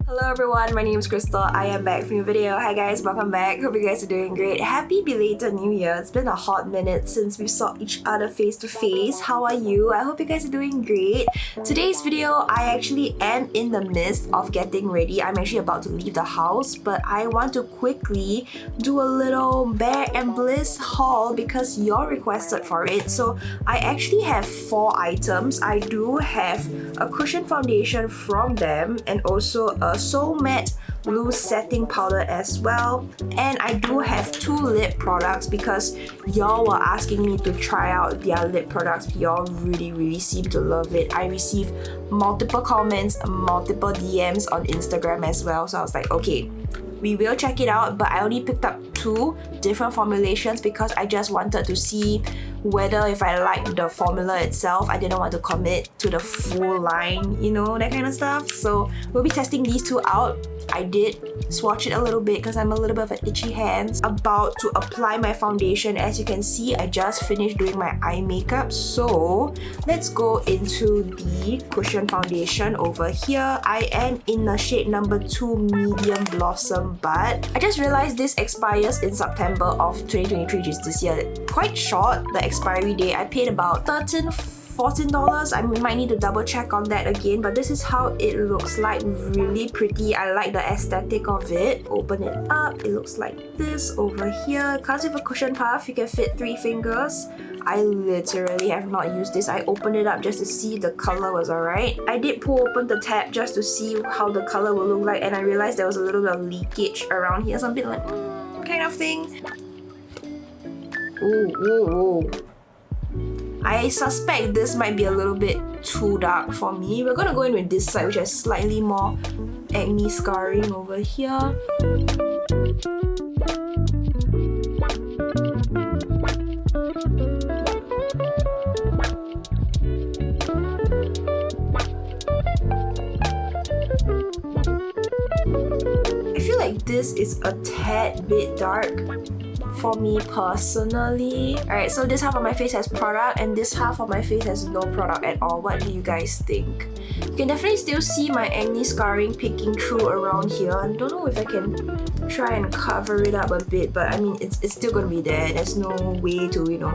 Hello everyone, my name is Crystal. I am back from a video. Hi guys, welcome back. Hope you guys are doing great. Happy belated New Year. It's been a hot minute since we saw each other face to face. How are you? I hope you guys are doing great. Today's video, I actually am in the midst of getting ready. I'm actually about to leave the house, but I want to quickly do a little Barenbliss haul because you all requested for it. So I actually have 4 items. I do have a cushion foundation from them and also a So Matte loose setting powder as well, and I do have 2 lip products because y'all were asking me to try out their lip products. Y'all really seem to love it. I received multiple comments, multiple DMs on Instagram as well, so I was like, okay, we will check it out, but I only picked up 2 different formulations because I just wanted to see whether if I like the formula itself. I didn't want to commit to the full line, you know, that kind of stuff. So we'll be testing these 2 out. I did swatch it a little bit because I'm a little bit of an itchy hands. About to apply my foundation. As you can see, I just finished doing my eye makeup. So let's go into the cushion foundation over here. I am in the shade number 2 Medium Blossom Bud. I just realized this expires in September of 2023, which is this year. Quite short, the expiry date. I paid about $14. I might need to double check on that again, but this is how it looks like. Really pretty. I like the aesthetic of it. Open it up. It looks like this over here. It comes with a cushion puff. You can fit 3 fingers. I literally have not used this. I opened it up just to see the color was alright. I did pull open the tab just to see how the color will look like, and I realized there was a little bit of leakage around here. Something like kind of thing. Ooh. I suspect this might be a little bit too dark for me. We're gonna go in with this side, which has slightly more acne scarring over here. I feel like this is a tad bit dark for me personally. Alright, so this half of my face has product and this half of my face has no product at all. What do you guys think? You can definitely still see my acne scarring peeking through around here. I don't know if I can try and cover it up a bit, but I mean, it's still gonna be there. There's no way to, you know,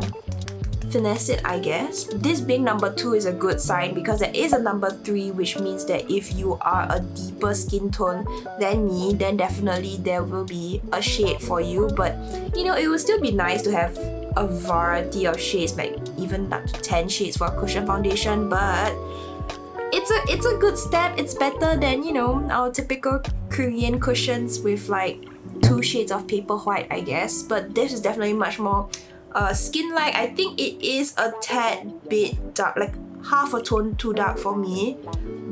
finesse it, I guess. This being number 2 is a good sign because there is a number 3, which means that if you are a deeper skin tone than me, then definitely there will be a shade for you. But you know, it would still be nice to have a variety of shades, like even up to 10 shades for a cushion foundation. But it's a good step. It's better than, you know, our typical Korean cushions with like 2 shades of paper white, I guess. But this is definitely much more skin-like. I think it is a tad bit dark, like half a tone too dark for me,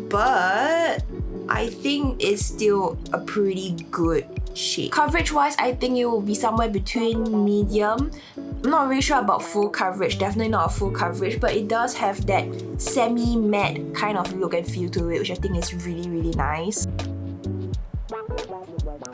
but I think it's still a pretty good shade. Coverage-wise, I think it will be somewhere between medium. I'm not really sure about full coverage, definitely not a full coverage, but it does have that semi-matte kind of look and feel to it, which I think is really nice.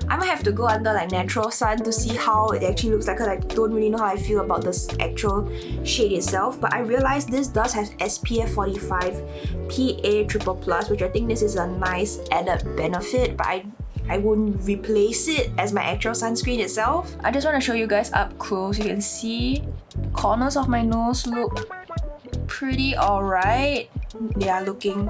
I might have to go under like natural sun to see how it actually looks like, because I don't really know how I feel about this actual shade itself. But I realized this does have SPF 45 PA+++, which I think this is a nice added benefit, but I wouldn't replace it as my actual sunscreen itself. I just want to show you guys up close. You can see the corners of my nose look pretty alright. They are looking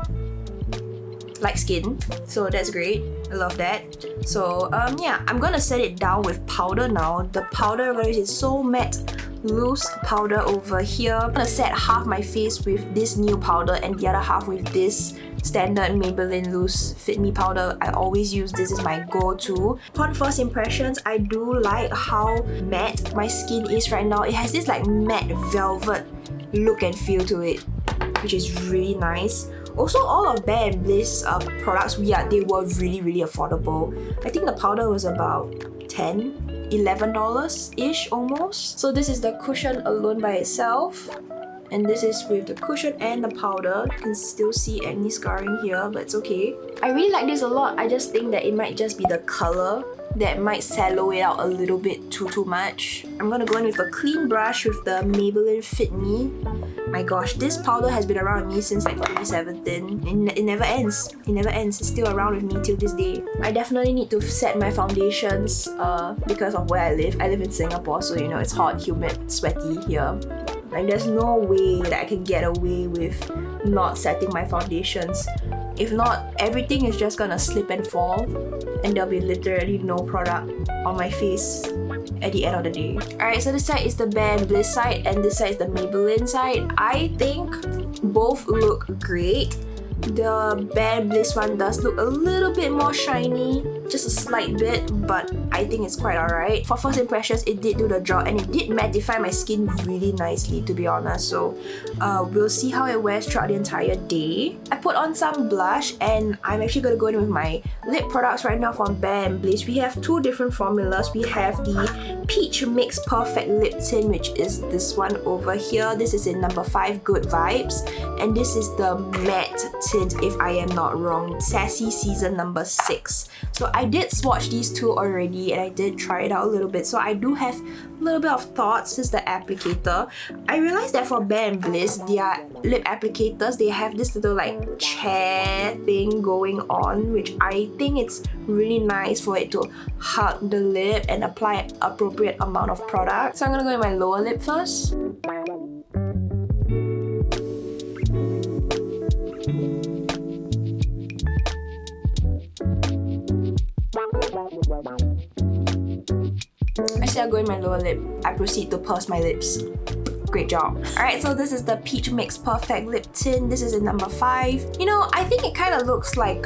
like skin, so that's great. I love that. So yeah, I'm gonna set it down with powder now. The powder I'm gonna use is So Matte loose powder over here. I'm gonna set half my face with this new powder and the other half with this standard Maybelline loose Fit Me powder. I always use this as my go-to. Upon first impressions, I do like how matte my skin is right now. It has this like matte velvet look and feel to it, which is really nice. Also, all of Barenbliss products, they were really affordable. I think the powder was about $11-ish almost. So this is the cushion alone by itself. And this is with the cushion and the powder. You can still see acne scarring here, but it's okay. I really like this a lot. I just think that it might just be the color that might sallow it out a little bit too much. I'm gonna go in with a clean brush with the Maybelline Fit Me My gosh, this powder has been around me since like 2017. It never ends. It never ends. It's still around with me till this day. I definitely need to set my foundations because of where I live. I live in Singapore, so you know it's hot, humid, sweaty here. Like there's no way that I can get away with not setting my foundations. If not, everything is just gonna slip and fall, and there'll be literally no product on my face at the end of the day. Alright, so this side is the Barenbliss side and this side is the Maybelline side. I think both look great. The Barenbliss one does look a little bit more shiny, just a slight bit, but I think it's quite alright. For first impressions, it did do the job and it did mattify my skin really nicely, to be honest. So we'll see how it wears throughout the entire day. I put on some blush and I'm actually going to go in with my lip products right now from Barenbliss. We have two different formulas. We have the Peach Mix Perfect Lip Tint, which is this one over here. This is in number 5, Good Vibes, and this is the Matte Tint, if I am not wrong, Sassy season number 6. So I did swatch these two already and I did try it out a little bit, so I do have a little bit of thoughts since the applicator. I realized that for Barenbliss, their lip applicators, they have this little like chair thing going on, which I think it's really nice for it to hug the lip and apply appropriate amount of product. So I'm gonna go in my lower lip first. Actually, I'll go in my lower lip. I proceed to purse my lips. Great job. Alright, so this is the Peach Mix Perfect Lip Tint. This is in number 5. You know, I think it kind of looks like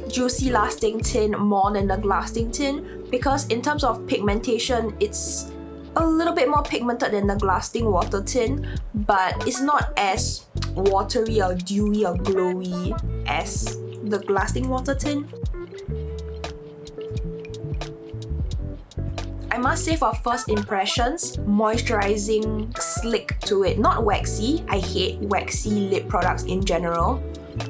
Juicy Lasting Tint more than the Lasting Tint, because in terms of pigmentation, it's a little bit more pigmented than the Lasting Water Tint, but it's not as watery or dewy or glowy as the Lasting Water Tint. I must say, for first impressions, moisturizing, slick to it, not waxy. I hate waxy lip products in general,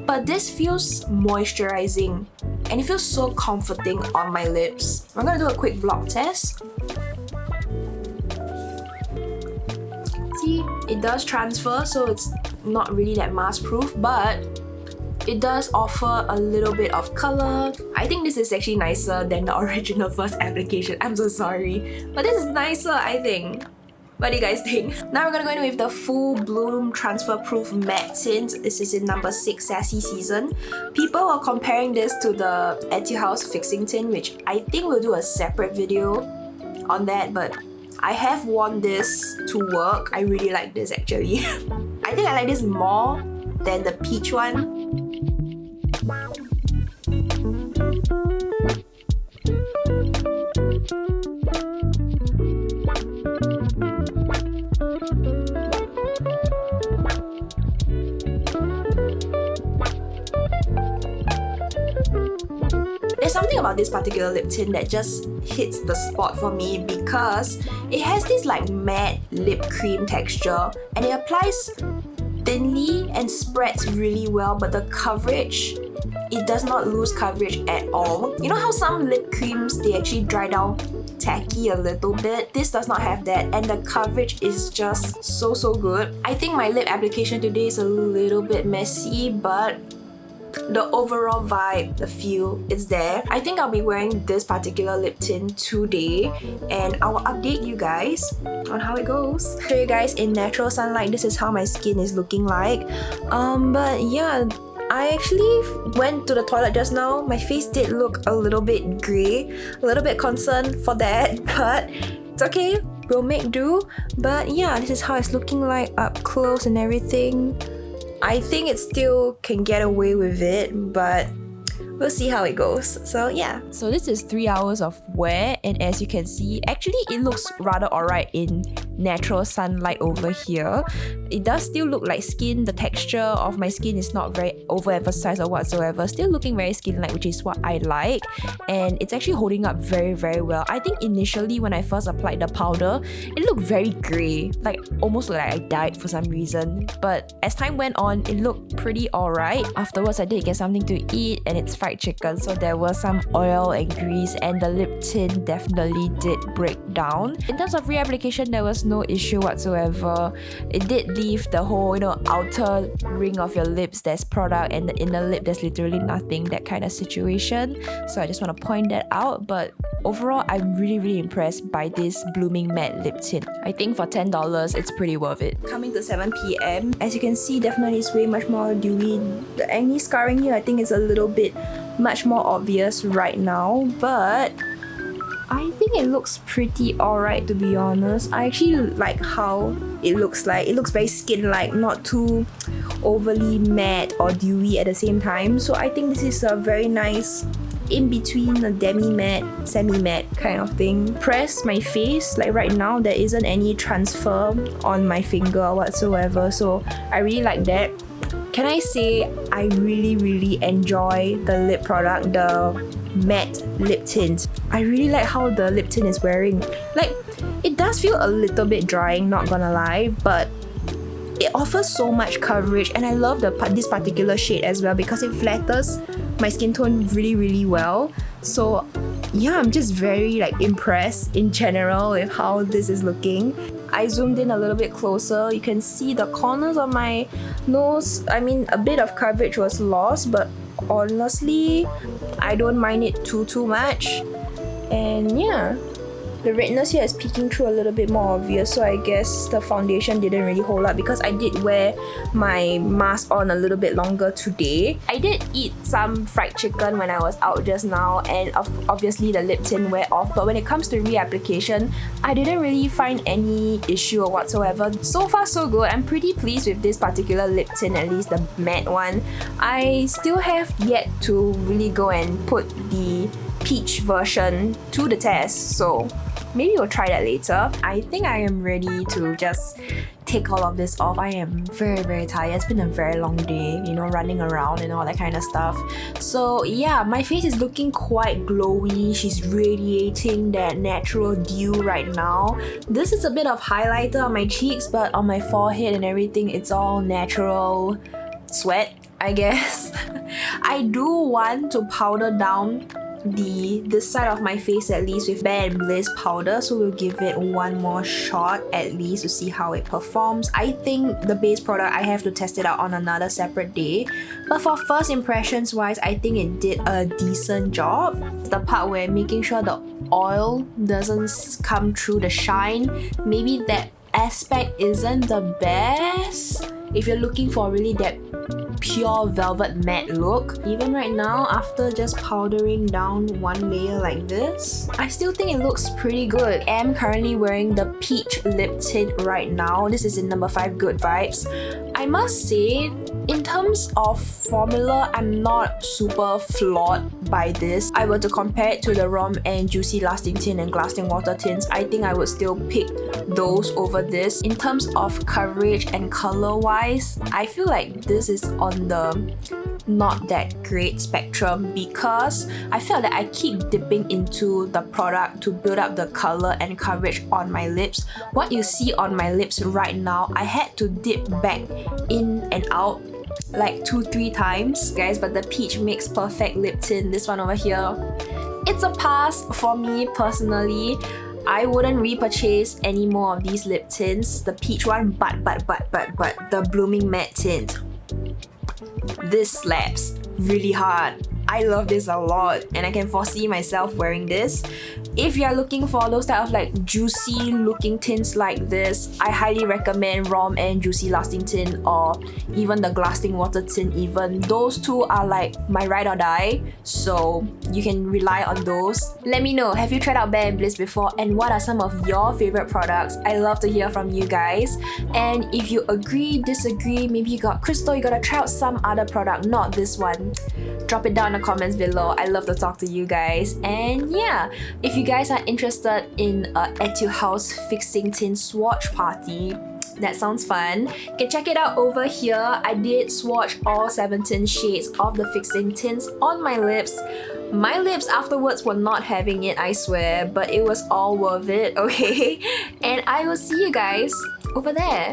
but this feels moisturizing and it feels so comforting on my lips. I'm gonna do a quick block test. See, it does transfer, so it's not really that mask proof, but it does offer a little bit of color. I think this is actually nicer than the original first application. I'm so sorry, but this is nicer, I think. What do you guys think? Now we're gonna go in with the Full Bloom Transfer Proof Matte Tint. This is in number 6, Sassy season. People are comparing this to the Etude House Fixing Tint, which I think we'll do a separate video on that, but I have worn this to work. I really like this actually. I think I like this more than the peach one. There's something about this particular lip tint that just hits the spot for me because it has this like matte lip cream texture and it applies thinly and spreads really well, but the coverage, it does not lose coverage at all. You know how some lip creams, they actually dry down tacky a little bit? This does not have that, and the coverage is just so good. I think my lip application today is a little bit messy, but the overall vibe, the feel, is there. I think I'll be wearing this particular lip tint today and I will update you guys on how it goes. Show you guys in natural sunlight, this is how my skin is looking like. But yeah, I actually went to the toilet just now. My face did look a little bit grey, a little bit concerned for that, but it's okay, we'll make do. But yeah, this is how it's looking like up close and everything. I think it still can get away with it, but we'll see how it goes. So yeah. So this is 3 hours of wear, and as you can see, actually it looks rather alright in natural sunlight over here. It does still look like skin. The texture of my skin is not very overemphasized or whatsoever. Still looking very skin-like, which is what I like. And it's actually holding up very well. I think initially when I first applied the powder, it looked very grey. Like almost like I died for some reason. But as time went on, it looked pretty alright. Afterwards, I did get something to eat and it's fried chicken. So there was some oil and grease and the lip tint definitely did break down. In terms of reapplication, there was was no issue whatsoever. It did leave the whole, outer ring of your lips there's product, and the inner lip there's literally nothing, that kind of situation. So I just want to point that out. But overall, I'm really impressed by this Blooming Matte Lip Tint. I think for $10, it's pretty worth it. Coming to 7 p.m. As you can see, definitely it's way much more dewy. The acne scarring here, I think, is a little bit much more obvious right now, but I think it looks pretty alright, to be honest. I actually like how it looks like. It looks very skin-like, not too overly matte or dewy at the same time. So I think this is a very nice in between a demi-matte, semi-matte kind of thing. Press my face, like right now there isn't any transfer on my finger whatsoever, so I really like that. Can I say I really enjoy the lip product, the matte lip tint. I really like how the lip tint is wearing. Like, it does feel a little bit drying, not gonna lie, but it offers so much coverage, and I love this particular shade as well because it flatters my skin tone really well. So yeah, I'm just very impressed in general with how this is looking. I zoomed in a little bit closer. You can see the corners of my nose. I mean, a bit of coverage was lost, but honestly, I don't mind it too much. And yeah, the redness here is peeking through a little bit more obvious, so I guess the foundation didn't really hold up because I did wear my mask on a little bit longer today. I did eat some fried chicken when I was out just now, and obviously the lip tint wear off, but when it comes to reapplication, I didn't really find any issue or whatsoever. So far so good. I'm pretty pleased with this particular lip tint, at least the matte one. I still have yet to really go and put the peach version to the test, so maybe we'll try that later. I think I am ready to just take all of this off. I am very tired. It's been a very long day, running around and all that kind of stuff. So yeah, my face is looking quite glowy. She's radiating that natural dew right now. This is a bit of highlighter on my cheeks, but on my forehead and everything, it's all natural sweat, I guess. I do want to powder down this side of my face at least with Barenbliss powder, so we'll give it one more shot at least to see how it performs. I think the base product, I have to test it out on another separate day, but for first impressions wise, I think it did a decent job. The part where making sure the oil doesn't come through the shine, maybe that aspect isn't the best if you're looking for really that pure velvet matte look. Even right now, after just powdering down one layer like this, I still think it looks pretty good. I am currently wearing the peach lip tint right now. This is in number 5 Good Vibes. I must say, in terms of formula, I'm not super flawed by this. I were to compare it to the Rom and Juicy Lasting Tint and Lasting Water tints, I think I would still pick those over this. In terms of coverage and color wise, I feel like this is on the not that great spectrum because I felt that I keep dipping into the product to build up the color and coverage on my lips. What you see on my lips right now, I had to dip back in and out like 2-3 times, guys, but the Peach Mix Perfect Lip Tint, this one over here, it's a pass for me personally. I wouldn't repurchase any more of these lip tints, the peach one, but the Blooming Matte Tint, this slaps really hard. I love this a lot and I can foresee myself wearing this. If you're looking for those type of like juicy looking tints like this, I highly recommend Rom and Juicy Lasting Tint, or even the Lasting Water Tint even. Those two are like my ride or die, so you can rely on those. Let me know, have you tried out Barenbliss before and what are some of your favorite products? I love to hear from you guys. And if you agree, disagree, maybe you got Crystal, you gotta try out some other product, not this one, drop it down in the comments below. I love to talk to you guys. And yeah, if you guys are interested in a Etude House fixing tint swatch party, that sounds fun, you can check it out over here. I did swatch all 17 shades of the fixing tints on my lips. My lips afterwards were not having it, I swear, but it was all worth it, okay? And I will see you guys over there.